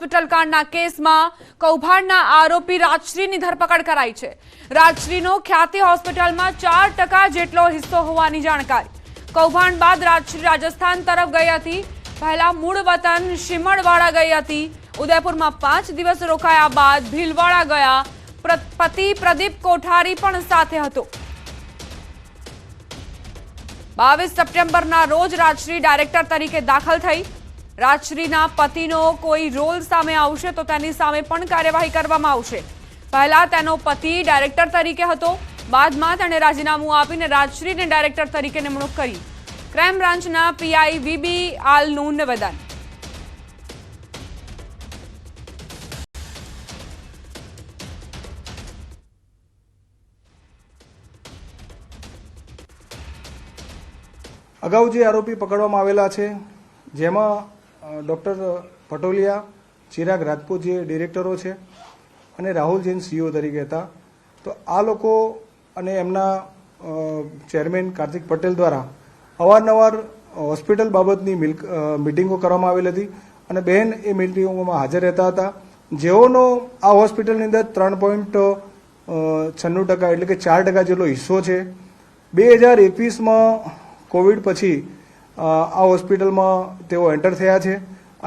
Hospital કાંડના કેસમાં કૌભાંડના આરોપી રાજશ્રીની ધરપકડ કરાઈ છે। રાજશ્રીનો ખ્યાતિ હોસ્પિટલમાં 4% જેટલો હિસ્સો હોવાની જાણકારી। કૌભાંડ બાદ રાજશ્રી રાજસ્થાન તરફ ગઈ હતી। પહેલા મૂળ વતન શિમળવાડા ગઈ હતી। ઉદયપુરમાં 5 દિવસ રોકાયા બાદ ભીલવાડા ગયા। પતિ પ્રદીપ કોઠારી પણ સાથે હતો। 22 સપ્ટેમ્બરના રોજ રાજશ્રી ડાયરેક્ટર તરીકે દાખલ થઈ। રાજશ્રીના પતિનો કોઈ રોલ સામે આવશે તો તેની સામે પણ કાર્યવાહી કરવામાં આવશે। પહેલા તેનો પતિ ડાયરેક્ટર તરીકે હતો, બાદમાં તેણે રાજીનામું આપીને રાજશ્રીને ડાયરેક્ટર તરીકે નિમણૂક કરી। ક્રાઇમ બ્રાન્ચના પીઆઈ વીબી આલનું નિવેદન। અગાઉ જે આરોપી પકડવામાં આવેલા છે જેમાં ડૉક્ટર પટોલિયા, ચિરાગ રાજપૂત જે ડિરેક્ટરો છે અને રાહુલ જૈન સીઈઓ તરીકે હતા। તો આ લોકો અને એમના ચેરમેન કાર્તિક પટેલ દ્વારા અવારનવાર હોસ્પિટલ બાબતની મિટિંગો કરવામાં આવેલી હતી અને બહેન એ મિટિંગોમાં હાજર રહેતા હતા। જેઓનો આ હોસ્પિટલની અંદર 3.96% એટલે કે 4% જેટલો હિસ્સો છે। 2021માં કોવિડ પછી આ હોસ્પિટલમાં તેઓ એન્ટર થયા છે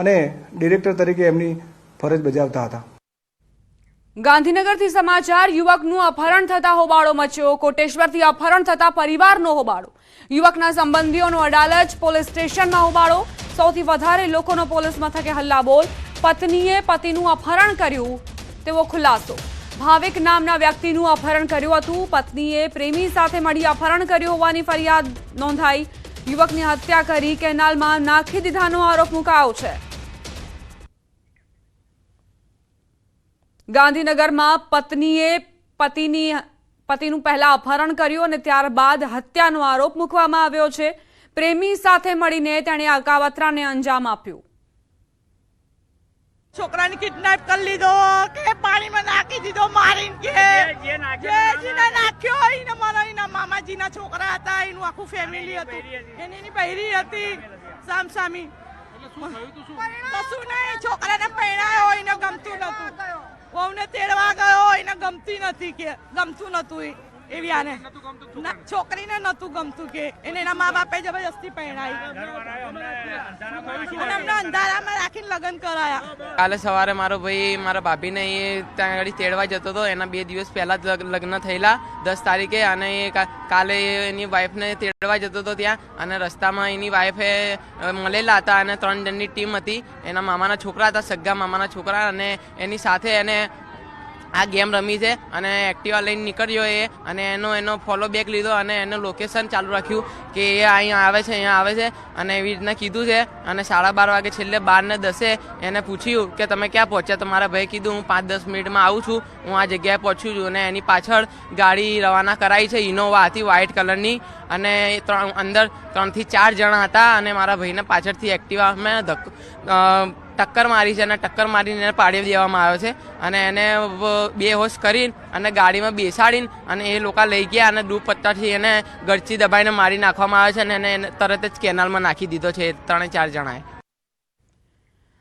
અને ડિરેક્ટર તરીકે એમની ફરજ બજાવતા હતા। ગાંધીનગરથી સમાચાર। યુવકનું અપહરણ થતા હોબાળો મચ્યો। કોટેશ્વરથી અપહરણ થતા પરિવારનો હોબાળો। યુવકના સંબંધીઓનો અડાલજ પોલીસ સ્ટેશનમાં હોબાળો। સૌથી વધારે લોકોનો પોલીસ મથકે હલ્લાબોલ। પત્નીએ પતિનું અપહરણ કર્યું તેવો ખુલાસો। ભાવિક નામના વ્યક્તિનું અપહરણ કર્યું હતું। પત્નીએ પ્રેમી સાથે મળી અપહરણ કર્યું હોવાની ફરિયાદ નોંધાઈ। યુવકની હત્યા કરી કેનાલમાં નાખી દીધાનો આરોપ મુકાયો છે। ગાંધીનગરમાં પત્નીએ પતિનું પહેલા અપહરણ કર્યું અને ત્યારબાદ હત્યાનો આરોપ મૂકવામાં આવ્યો છે। પ્રેમી સાથે મળીને તેણે આ કાવતરાને અંજામ આપ્યું। છોકરાને કિડનેપ કરી લીધો કે પાણીમાં નાખી દીધો મારીને કે જેને નાખ્યો એને મારા એના મામાજીના છોકરા હતા, એનું આખું ફેમિલી હતું, એની બૈરી હતી સામસામી। કશું નહીં, છોકરાને પરણાયો એને ગમતું નતું, વહુને તેડવા ગયો એને ગમતી નથી કે ગમતું નતું એવી આને છોકરીને નતું ગમતું કે એને એના મા બાપે જબરજસ્તી પરણાઈ અને એમને અંધારામાં રાખીને લગ્ન કરાયા। કાલે સવારે મારો ભાઈ મારા ભાભીને એ ત્યાં આગળ તેડવા જતો હતો। એના 2 દિવસ પહેલા જ લગ્ન થયેલા 10 તારીખે અને એ કાલે એની વાઈફને તેડવા જતો હતો ત્યાં અને રસ્તામાં એની વાઈફે મળેલા હતા અને 3 જણની ટીમ હતી। એના મામાના છોકરા હતા, સગ્ગા મામાના છોકરા, અને એની સાથે એને આ ગેમ રમી છે અને એક્ટિવા લઈને નીકળ્યો એ અને એનો ફોલો બેક લીધો અને એનું લોકેશન ચાલુ રાખ્યું કે એ અહીંયા આવે છે, અહીંયા આવે છે અને એવી રીતના કીધું છે। અને 12:30 વાગે છેલ્લે 12:10 એને પૂછ્યું કે તમે ક્યાં પહોંચ્યા? તો મારા ભાઈ કીધું હું 5-10 મિનિટમાં આવું છું, હું આ જગ્યાએ પહોંચ્યું છું। અને એની પાછળ ગાડી રવાના કરાઈ છે, ઇનોવા હતી વ્હાઇટ કલરની અને અંદર 3 થી 4 જણા હતા અને મારા ભાઈને પાછળથી એક્ટિવામાં ટક્કર મારી છે અને ટક્કર મારીને એને પાડી દેવામાં આવ્યો છે અને એને બેહોશ કરીને અને ગાડીમાં બેસાડીને અને એ લોકો લઈ ગયા અને દુપટ્ટાથી એને ગળચી દબાઈને મારી નાખવામાં આવે છે અને એને તરત જ કેનાલમાં નાખી દીધો છે 3-4 જણાએ।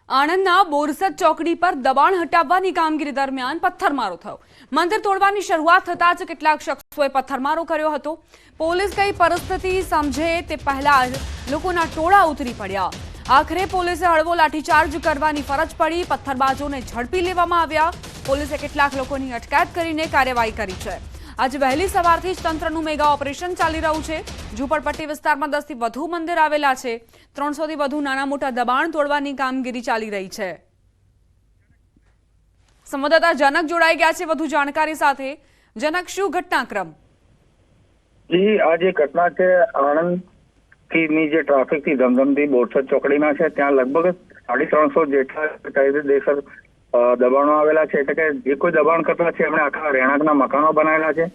આણંદના બોરસદ ચોકડી પર દબાણ હટાવવાની કામગીરી દરમિયાન પથ્થરમારો થયો। મંદિર તોડવાની શરૂઆત થતાં જ કેટલાક શખ્સોએ પથ્થરમારો કર્યો હતો। પોલીસ કઈ પરિસ્થિતિ સમજે તે પહેલા જ લોકોના ટોળા ઉતરી પડ્યા। આખરે પોલીસે હળવો લાઠીચાર્જ કરવાની ફરજ પડી। પથ્થરબાજોને ઝડપી લેવામાં આવ્યા। પોલીસે કેટલાક લોકોની અટકાયત કરીને કાર્યવાહી કરી છે। આજે વહેલી સવારથી જ તંત્રનું મેગા ઓપરેશન ચાલી રહ્યું છે। ઝુંપડપટ્ટી વિસ્તારમાં 10 થી વધુ મંદિર આવેલા છે। 300 થી વધુ નાના મોટા દબાણ તોડવાની કામગીરી ચાલી રહી છે। સંવાદદાતા જનક જોડાઈ ગયા છે વધુ જાણકારી સાથે। જનક, શું ઘટનાક્રમ? જી, આ જે ઘટના છે આણંદ ની જે ટ્રાફિક થી ધમધમતી બોરસદ ચોકડીના છે, ત્યાં લગભગ 350 જેટલા કાયદેસર દબાણો આવેલા છે। એટલે કે જે કોઈ દબાણ કરતા છે એમણે આખા રહેણાંકના મકાનો બનાવેલા છે।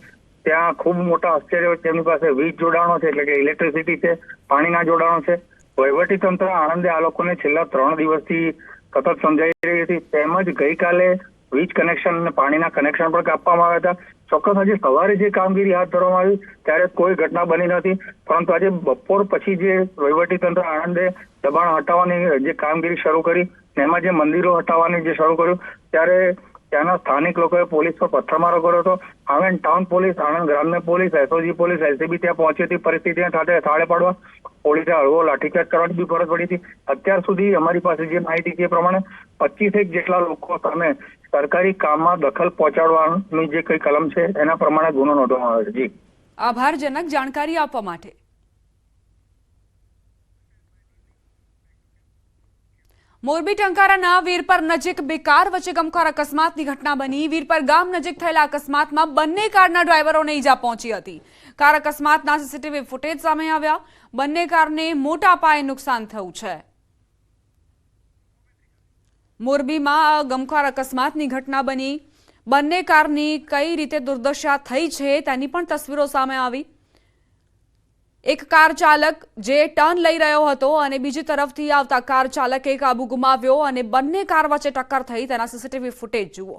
ત્યાં ખૂબ મોટા આશ્ચર્ય તેમની પાસે વીજ જોડાણો છે, એટલે કે ઇલેક્ટ્રિસિટી છે, પાણીના જોડાણો છે। વહીવટી તંત્ર આણંદે આ લોકોને છેલ્લા 3 દિવસથી સતત સમજાઈ રહી હતી। તેમજ ગઈકાલે વીજ કનેક્શન અને પાણીના કનેક્શન પણ કાપવામાં આવ્યા હતા। ચોક્કસ આજે સવારે જે કામગીરી હાથ ધરવામાં આવી ત્યારે કોઈ ઘટના બની નથી, પરંતુ આજે બપોર પછી જે વહીવટી તંત્ર આણંદે દબાણ હટાવવાની જે કામગીરી શરૂ કરી એમાં જે મંદિરો હટાવવાની જે શરૂ કર્યું ત્યારે ત્યાંના સ્થાનિક લોકોએ પોલીસ પર પથ્થરમારો કર્યો હતો. આણંદ ટાઉન પોલીસ, આણંદ ગ્રામ્ય પોલીસ, એસઓજી પોલીસ, એલસીબી ત્યાં પહોંચી હતી પરિસ્થિતિને થાળે પાડવા. પોલીસે હળવો લાઠીચાર્જ કરવાની બી ફરજ પડી હતી. અત્યાર સુધી અમારી પાસે જે માહિતી છે એ પ્રમાણે 25 જેટલા લોકો સામે સરકારી કામમાં દખલ પહોંચાડવાની જે કઈ કલમ છે એના પ્રમાણે ગુનો નોંધવામાં આવ્યો છે. જી, આભારજનક જાણકારી આપવા માટે. મોરબી ટંકારાના વીરપર નજીક બે કાર વચ્ચે ગમખ્વાર અકસ્માતની ઘટના બની. વીરપર ગામ નજીક થયેલા અકસ્માતમાં બંને કારના ડ્રાઈવરોને ઈજા પહોંચી હતી. કાર અકસ્માતના સીસીટીવી ફૂટેજ સામે આવ્યા. બંને કારને મોટા પાયે નુકસાન થયું છે. મોરબીમાં ગમખ્વાર અકસ્માતની ઘટના બની. બંને કારની કઈ રીતે દુર્દશા થઈ છે તેની પણ તસવીરો સામે આવી. એક કાર ચાલક જે ટર્ન લઈ રહ્યો હતો અને બીજી તરફથી આવતા કાર ચાલકે કાબુ ગુમાવ્યો અને બંને કાર વચ્ચે ટક્કર થઈ તેના સીસીટીવી ફૂટેજ જુઓ.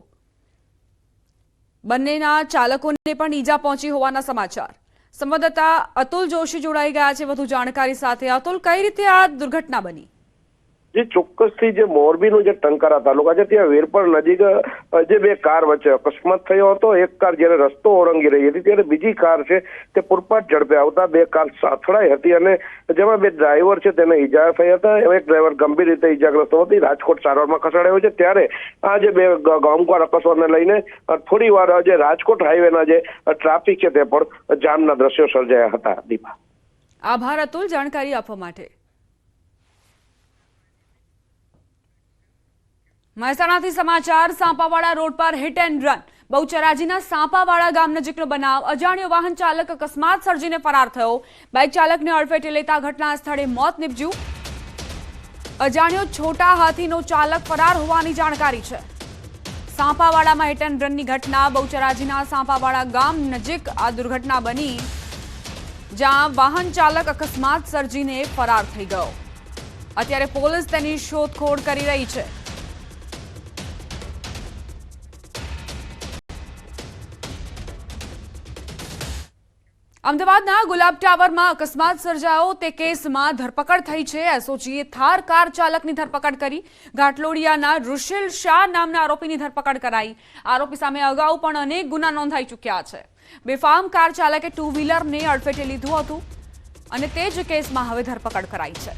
બંનેના ચાલકોને પણ ઈજા પહોંચી હોવાના સમાચાર. સંવાદદાતા અતુલ જોશી જોડાઈ ગયા છે વધુ જાણકારી સાથે. અતુલ, કઈ રીતે આ દુર્ઘટના બની? જે ચોક્કસથી જે મોરબીનું જે ટંકારા તાલુકા છે ત્યાં વીરપર નજીક જે બે કાર વચ્ચે અકસ્માત થયો હતો. એક કાર જ્યારે રસ્તો ઓળંગી રહી હતી ત્યારે બીજી કાર છે તે પૂરપાટ ઝડપે આવતા બે કાર અથડાઈ હતી અને જેમાં બે ડ્રાઈવર છે તેને ઈજા થઈ હતા. એક ડ્રાઈવર ગંભીર રીતે ઈજાગ્રસ્ત હોવાથી રાજકોટ સારવારમાં ખસેડાયો છે. ત્યારે આ જે બે ગમખ્વાર અકસ્માતને લઈને થોડી વાર જે રાજકોટ હાઈવેના જે ટ્રાફિક છે તે પણ જામના દ્રશ્યો સર્જાયા હતા. દીપા, આભાર અતુલ જાણકારી આપવા માટે. મહેસાણાથી સમાચાર. સાંપાવાડા રોડ પર હિટ એન્ડ રન. બહુચરાજીના સાંપાવાડા ગામ નજીકનો બનાવ. અજાણ્યો વાહન ચાલક અકસ્માત સર્જીને ફરાર થયો. બાઇક ચાલકને અડફેટે લેતા ઘટના સ્થળે મોત નીપજ્યું. અજાણ્યો છોટા હાથીનો ચાલક ફરાર હોવાની જાણકારી છે. સાંપાવાડામાં હિટ એન્ડ રનની ઘટના. બહુચરાજીના સાંપાવાડા ગામ નજીક આ દુર્ઘટના બની જ્યાં વાહન ચાલક અકસ્માત સર્જીને ફરાર થઈ ગયો. અત્યારે પોલીસ તેની શોધખોળ કરી રહી છે. અમદાવાદના ગુલાબ ટાવરમાં અકસ્માત સર્જાયો તે કેસમાં ધરપકડ થઈ છે. એસઓજીએ થાર કાર ચાલકની ધરપકડ કરી. ઘાટલોડિયાના ઋષિલ શાહ નામના આરોપીની ધરપકડ કરાઈ. આરોપી સામે અગાઉ પણ અનેક ગુના નોંધાઈ ચૂક્યા છે. બેફામ કાર ચાલકે ટુ વ્હીલરને અડફેટે લીધું હતું અને તે જ કેસમાં હવે ધરપકડ કરાઈ છે.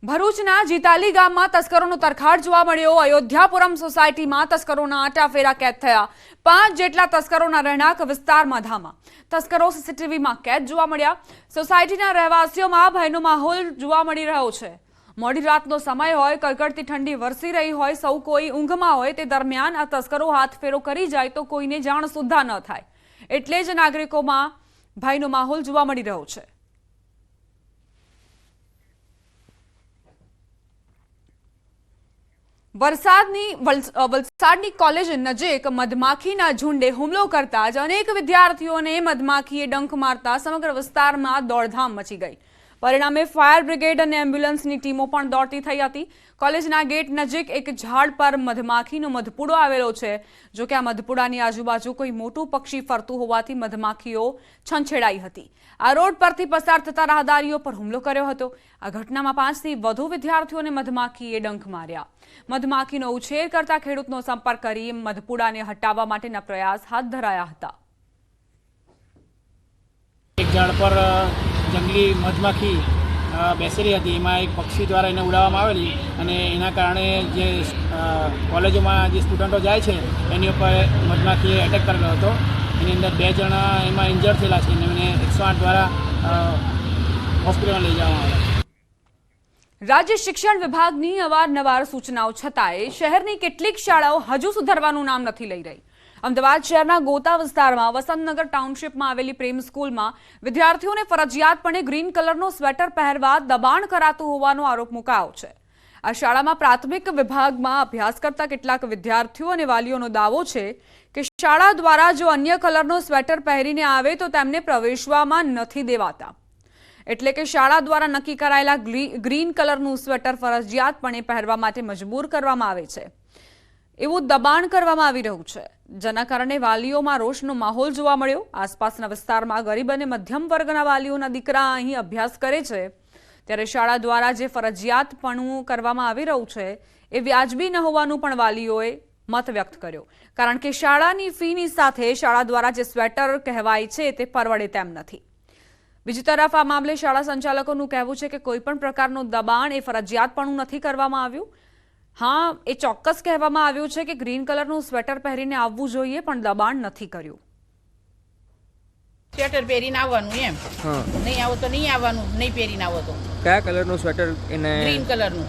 ભરૂચના જીતાલી ગામમાં તસ્કરોનો તરખાટ જોવા મળ્યો. અયોધ્યાપુરમ સોસાયટીમાં તસ્કરોના આટાફેરા કેદ થયા. 5 જેટલા તસ્કરોના રહેણાંક વિસ્તારમાં ધામા. તસ્કરો સીસીટીવીમાં કેદ જોવા મળ્યા. સોસાયટીના રહેવાસીઓમાં ભયનો માહોલ જોવા મળી રહ્યો છે. મોડી રાતનો સમય હોય, કડકડતી ઠંડી વરસી રહી હોય, સૌ કોઈ ઊંઘમાં હોય તે દરમિયાન આ તસ્કરો હાથફેરો કરી જાય તો કોઈને જાણ સુદ્ધા ન થાય. એટલે જ નાગરિકોમાં ભયનો માહોલ જોવા મળી રહ્યો છે. વલસાડની કોલેજ નજીક મધમાખીના ઝુંડે હુમલો કરતા જ અનેક વિદ્યાર્થીઓને મધમાખીએ ડંખ મારતા સમગ્ર વિસ્તારમાં દોડધામ મચી ગઈ. પરિણામે ફાયર બ્રિગેડ અને એમ્બ્યુલન્સની ટીમો પણ દોડતી થઈ હતી. કોલેજના ગેટ નજીક એક ઝાડ પર મધમાખીનો મધપુડો આવેલો છે. જો કે આ મધપુડાની આજુબાજુ કોઈ મોટું પક્ષી ફરતું હોવાથી મધમાખીઓ છંછેડાઈ હતી. આ રોડ પરથી પસાર થતા રાહદારીઓ પર હુમલો કર્યો હતો. આ ઘટનામાં 5 થી વધુ વિદ્યાર્થીઓને મધમાખીએ ડંખ માર્યા. મધમાખીનો ઉછેર કરતા ખેડૂતનો સંપર્ક કરી મધપુડાને હટાવવા માટેના પ્રયાસ હાથ ધરાયા હતા. એક ઝાડ પર જંગલી મધમાખી બેસેલી હતી. એમાં એક પક્ષી દ્વારા એને ઉડાવવામાં આવેલી અને એના કારણે જે કોલેજોમાં જે સ્ટુડન્ટો જાય છે એની ઉપર મધમાખીએ એટેક કરેલો હતો. એની અંદર 2 જણા એમાં ઇન્જર્ડ થયેલા છે અને એને 108 દ્વારા હોસ્પિટલમાં લઈ જવામાં આવ્યા. રાજ્ય શિક્ષણ વિભાગની અવારનવાર સૂચનાઓ છતાંય શહેરની કેટલીક શાળાઓ હજુ સુધરવાનું નામ નથી લઈ રહી. અમદાવાદ શહેરના ગોતા વિસ્તારમાં વસંતનગર ટાઉનશીપમાં આવેલી પ્રેમ સ્કૂલમાં વિદ્યાર્થીઓને ફરજિયાતપણે ગ્રીન કલરનો સ્વેટર પહેરવા દબાણ કરાતું હોવાનો આરોપ મુકાયો છે. આ શાળામાં પ્રાથમિક વિભાગમાં અભ્યાસ કરતા કેટલાક વિદ્યાર્થીઓ અને વાલીઓનો દાવો છે કે શાળા દ્વારા જો અન્ય કલરનો સ્વેટર પહેરીને આવે તો તેમને પ્રવેશવામાં નથી દેવાતા. એટલે કે શાળા દ્વારા નક્કી કરાયેલા ગ્રીન કલરનું સ્વેટર ફરજિયાતપણે પહેરવા માટે મજબૂર કરવામાં આવે છે. એવું દબાણ કરવામાં આવી રહ્યું છે. જેના કારણે વાલીઓમાં રોષનો માહોલ જોવા મળ્યો। આસપાસના વિસ્તારમાં ગરીબ અને મધ્યમ વર્ગના વાલીઓના દીકરા અહીં અભ્યાસ કરે છે, ત્યારે શાળા દ્વારા જે ફરજિયાતપણું કરવામાં આવી રહ્યું છે એ વ્યાજબી ન હોવાનું પણ વાલીઓએ મત વ્યક્ત કર્યો, કારણ કે શાળાની ફીની સાથે શાળા દ્વારા જે સ્વેટર કહેવાય છે તે પરવડે તેમ નથી। બીજી તરફ આ મામલે શાળા સંચાલકોનું કહેવું છે કે કોઈ પણ પ્રકારનું દબાણ એ ફરજિયાતપણું નથી કરવામાં આવ્યું। હા, એ ચોક્કસ કહેવામાં આવ્યું છે કે ગ્રીન કલરનું સ્વેટર પહેરીને આવવું જોઈએ, પણ દબાણ નથી કર્યું। સ્વેટર પહેરીને આવવાનું એમ? હા, નહીં આવો તો નહીં આવવાનું, નહીં પહેરીને આવો તો કયા કલરનું સ્વેટર? એને ગ્રીન કલરનું।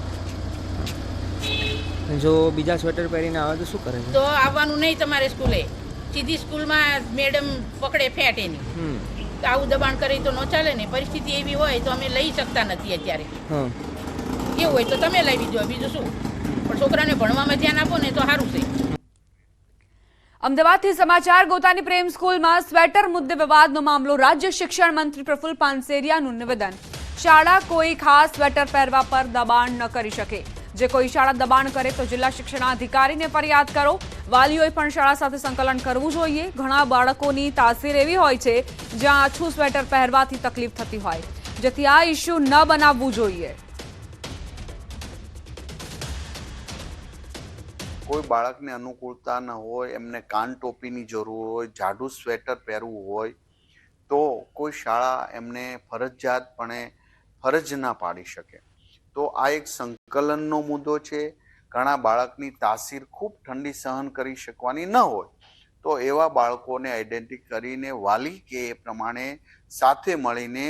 જો બીજા સ્વેટર પહેરીને આવે તો શું કરે છે? તો આવવાનું નહીં તમારે સ્કૂલે, સીધી સ્કૂલમાં મેડમ પકડે ફેટ એની। તો આવું દબાણ કરી તો ન ચાલે ને। પરિસ્થિતિ એવી હોય તો અમે લઈ શકતા નથી અત્યારે। હા, એવું હોય તો તમે લાવી દો, બીજું શું? પણ છોકરાને ભણવામાં ધ્યાન આપો ને તો સારું છે। અમદાવાદથી સમાચાર। ગોતાની પ્રેમ સ્કૂલમાં સ્વેટર મુદ્દે વિવાદનો મામલો। રાજ્ય શિક્ષણ મંત્રી પ્રફુલ્લ પાનસેરિયાનું નિવેદન, શાળા કોઈ ખાસ સ્વેટર પહેરવા પર દબાણ ન કરી શકે। જે કોઈ શાળા દબાણ કરે તો જિલ્લા શિક્ષણાધિકારીને ફરિયાદ કરો। વાલીઓએ પણ શાળા સાથે સંકલન કરવું જોઈએ। ઘણા બાળકોની તાસીર એવી હોય છે જ્યાં આછું સ્વેટર પહેરવાથી તકલીફ થતી હોય, જેથી આ ઇસ્યુ ન બનાવવું જોઈએ। કોઈ બાળકને અનુકૂળતા ન હોય, એમને કાન ટોપીની જરૂર હોય, જાડું સ્વેટર પહેરવું હોય તો કોઈ શાળા એમને ફરજિયાતપણે ફરજ ના પાડી શકે। તો આ એક સંકલનનો મુદ્દો છે। ઘણા બાળકની તાસીર ખૂબ ઠંડી સહન કરી શકવાની ન હોય તો એવા બાળકોને આઈડેન્ટિટી કરીને વાલી કે એ પ્રમાણે સાથે મળીને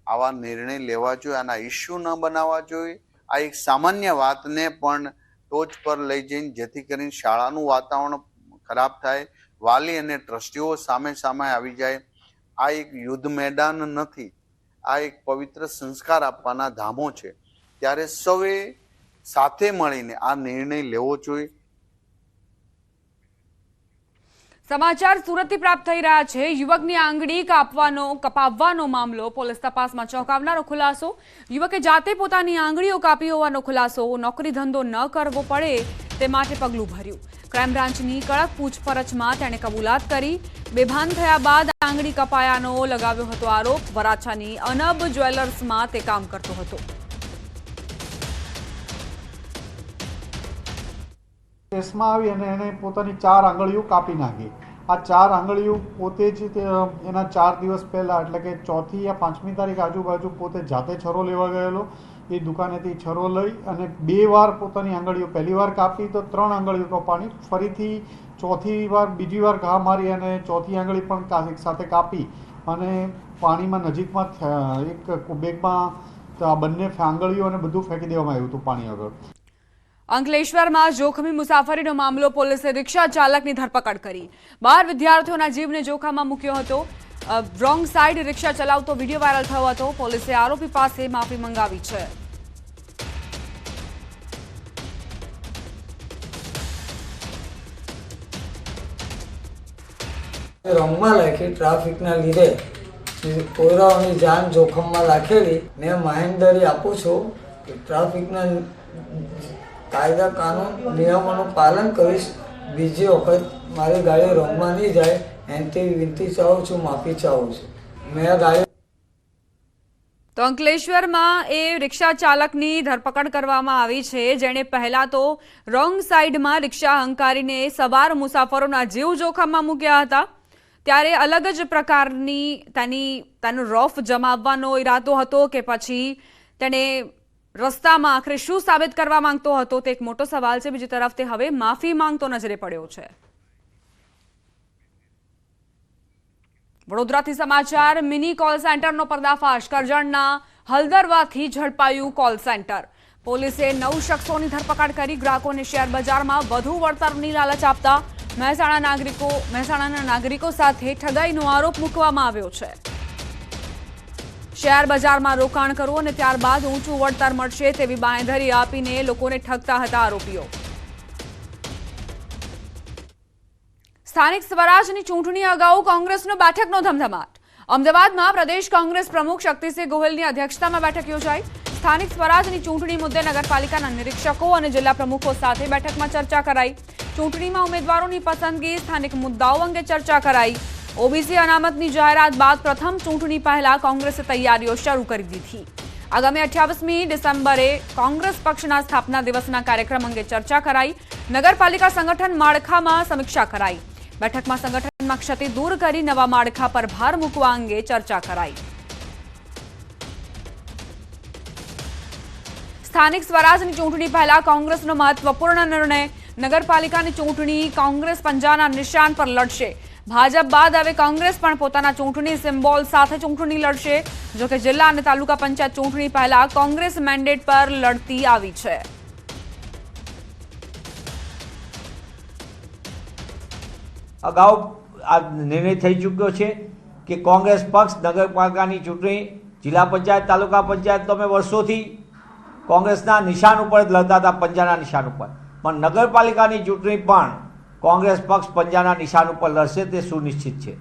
આવા નિર્ણય લેવા જોઈએ, આના ઇસ્યુ ન બનાવવા જોઈએ। આ એક સામાન્ય વાતને પણ ટોચ પર લઈ જઈને જેથી કરીને શાળાનું વાતાવરણ ખરાબ થાય, વાલી અને ટ્રસ્ટીઓ સામે સામે આવી જાય। આ એક યુદ્ધ મેદાન નથી, આ એક પવિત્ર સંસ્કાર આપવાના ધામો છે, ત્યારે સૌએ સાથે મળીને આ નિર્ણય લેવો જોઈએ। સમાચાર સુરતથી પ્રાપ્ત થઈ રહ્યા છે। યુવકની આંગળી કપાવવાનો મામલો, પોલીસ તપાસમાં ચોંકાવનારો ખુલાસો। યુવકે જાતે પોતાની આંગળીઓ કાપી હોવાનો ખુલાસો। નોકરી ધંધો ન કરવો પડે તે માટે પગલું ભર્યું। ક્રાઇમ બ્રાન્ચની કડક પૂછપરછમાં તેણે કબૂલાત કરી। બેભાન થયા બાદ આંગળી કપાયાનો લગાવ્યો હતો આરોપ। વરાછાની અનબ જ્વેલર્સમાં તે કામ કરતો હતો। કેસમાં આવી અને એને પોતાની 4 આંગળીઓ કાપી નાખી। આ 4 આંગળીઓ પોતે જ એના 4 દિવસ પહેલાં એટલે કે 4મી યા 5મી તારીખ આજુબાજુ પોતે જાતે છરો લેવા ગયેલો। એ દુકાનેથી છરો લઈ અને 2 વાર પોતાની આંગળીઓ, પહેલી વાર કાપી તો 3 આંગળીઓ કપાણી, ફરીથી ચોથી વાર બીજી વાર ઘા મારી અને ચોથી આંગળી પણ એક સાથે કાપી અને પાણીમાં નજીકમાં એક બેગમાં આ બંને આંગળીઓ અને બધું ફેંકી દેવામાં આવ્યું હતું પાણી આગળ। અંકલેશ્વરમાં જોખમી મુસાફરીનો મામલો। પોલીસે રિક્ષા ચાલકની ધરપકડ કરી। 12 વિદ્યાર્થીઓના જીવને જોખમમાં મૂક્યો હતો। રોંગ સાઈડ રિક્ષા ચલાવતો વિડીયો વાયરલ થયો હતો। પોલીસે આરોપી પાસે માફી મંગાવી છે। રોંગમાં લખી ટ્રાફિકના લીધે પોયરાઓની જાન જોખમમાં રાખેલી। મેં માહિતગારી આપું છું કે ટ્રાફિકના કાયદા કાનૂન નિયમોનું પાલન કરીશ। બીજી વખત મારી ગાડી રોંગમાં નહીં જાય એનાથી વિનંતી ચાહું છું, માફી ચાહું છું। મેં ગાડી તો અંકલેશ્વરમાં એ રિક્ષા ચાલકની ધરપકડ કરવામાં આવી છે, જેણે પહેલા તો રોંગ સાઈડમાં રિક્ષા હંકારીને સવાર મુસાફરોના જીવ જોખમમાં મૂક્યા હતા। ત્યારે અલગ જ પ્રકારની તેનો રોફ જમાવવાનો ઈરાદો હતો કે પછી તેણે રસ્તામાં આખરે શું સાબિત કરવા માંગતો હતો તે એક મોટો સવાલ છે। બીજી તરફ તે હવે માફી માંગતો નજરે પડ્યો છે। વડોદરાથી સમાચાર। મિની કોલ સેન્ટરનો પર્દાફાશ। કરજણના હલદરવાથી ઝડપાયું કોલ સેન્ટર। પોલીસે 9 શખ્સોની ધરપકડ કરી। ગ્રાહકોને શેર બજારમાં વધુ વળતરની લાલચ આપતા મહેસાણાના નાગરિકો સાથે ઠગાઈનો આરોપ મૂકવામાં આવ્યો છે। શેર બજારમાં રોકાણ કરો અને ત્યારબાદ ઊંચું વળતર મળશે તેવી બાંયધરી આપીને લોકોને ઠગતા હતા આરોપીઓ। સ્થાનિક સ્વરાજની ચૂંટણી અગાઉ કોંગ્રેસનો બેઠકનો ધમધમાટ। અમદાવાદમાં પ્રદેશ કોંગ્રેસ પ્રમુખ શક્તિસિંહ ગોહિલની અધ્યક્ષતામાં બેઠક યોજાઈ। સ્થાનિક સ્વરાજની ચૂંટણી મુદ્દે નગરપાલિકાના નિરીક્ષકો અને જિલ્લા પ્રમુખો સાથે બેઠકમાં ચર્ચા કરાઈ. ચૂંટણીમાં ઉમેદવારોની પસંદગી, સ્થાનિક મુદ્દાઓ અંગે ચર્ચા કરાઈ. ઓબીસી અનામતની જાહેરાત બાદ પ્રથમ ચૂંટણી પહેલા કોંગ્રેસે તૈયારીઓ શરૂ કરી દીધી. આગામી 28મી ડિસેમ્બરે કોંગ્રેસ પક્ષના સ્થાપના દિવસના કાર્યક્રમ અંગે ચર્ચા કરાઈ. નગરપાલિકા સંગઠન માળખામાં સમીક્ષા કરાઈ. બેઠકમાં સંગઠનમાં ક્ષતિ દૂર કરી નવા માળખા પર ભાર મૂકવા અંગે ચર્ચા કરાઈ. સ્થાનિક સ્વરાજની ચૂંટણી પહેલા કોંગ્રેસનો મહત્વપૂર્ણ નિર્ણય. નગરપાલિકાની ચૂંટણી કોંગ્રેસ પંજાના નિશાન પર લડશે. ભાજપ બાદ હવે કોંગ્રેસ પણ પોતાના ચૂંટણી સિમ્બોલ સાથે ચૂંટણી લડશે. જોકે જિલ્લા અને તાલુકા પંચાયત ચૂંટણી પહેલા કોંગ્રેસ મેન્ડેટ પર લડતી આવી છે. અગાઉ આ નિર્ણય થઈ ચૂક્યો છે કે કોંગ્રેસ પક્ષ નગરપાલિકાની ચૂંટણી, જિલ્લા પંચાયત, તાલુકા પંચાયત તો અમે વર્ષોથી કોંગ્રેસના નિશાન ઉપર જ લડતા હતા, પંજાના નિશાન ઉપર. પણ નગરપાલિકાની ચૂંટણી પણ કોંગ્રેસ પક્ષ પંજાના નિશાન ઉપર લડશે, તે સુનિશ્ચિત છે.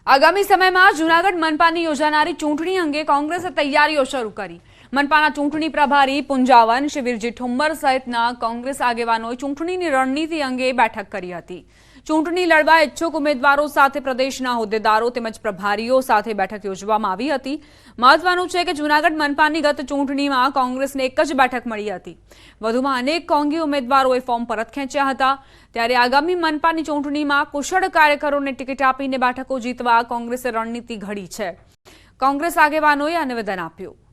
આગામી સમયમાં જૂનાગઢ મનપાની યોજાનારી ચૂંટણી અંગે કોંગ્રેસે તૈયારીઓ શરૂ કરી. મનપાના ચૂંટણી પ્રભારી પુંજાવન, શિવિરજી ઠુમ્મર સહિતના કોંગ્રેસ આગેવાનોએ ચૂંટણીની રણનીતિ અંગે બેઠક કરી હતી. ચૂંટણી લડવા ઇચ્છુક ઉમેદવારો સાથે પ્રદેશના હોદ્દેદારો તેમજ પ્રભારીઓ સાથે બેઠક યોજવામાં આવી હતી. મહત્વનું છે કે જૂનાગઢ મનપાની ગત ચૂંટણીમાં કોંગ્રેસને એક જ બેઠક મળી હતી. વધુમાં અનેક કોંગી ઉમેદવારોએ ફોર્મ પરત ખેંચ્યા હતા. ત્યારે આગામી મનપાની ચૂંટણીમાં કુશળ કાર્યકરોને ટિકિટ આપીને બેઠકો જીતવા કોંગ્રેસે રણનીતિ ઘડી છે. કોંગ્રેસ આગેવાનોએ આ નિવેદન આપ્યું.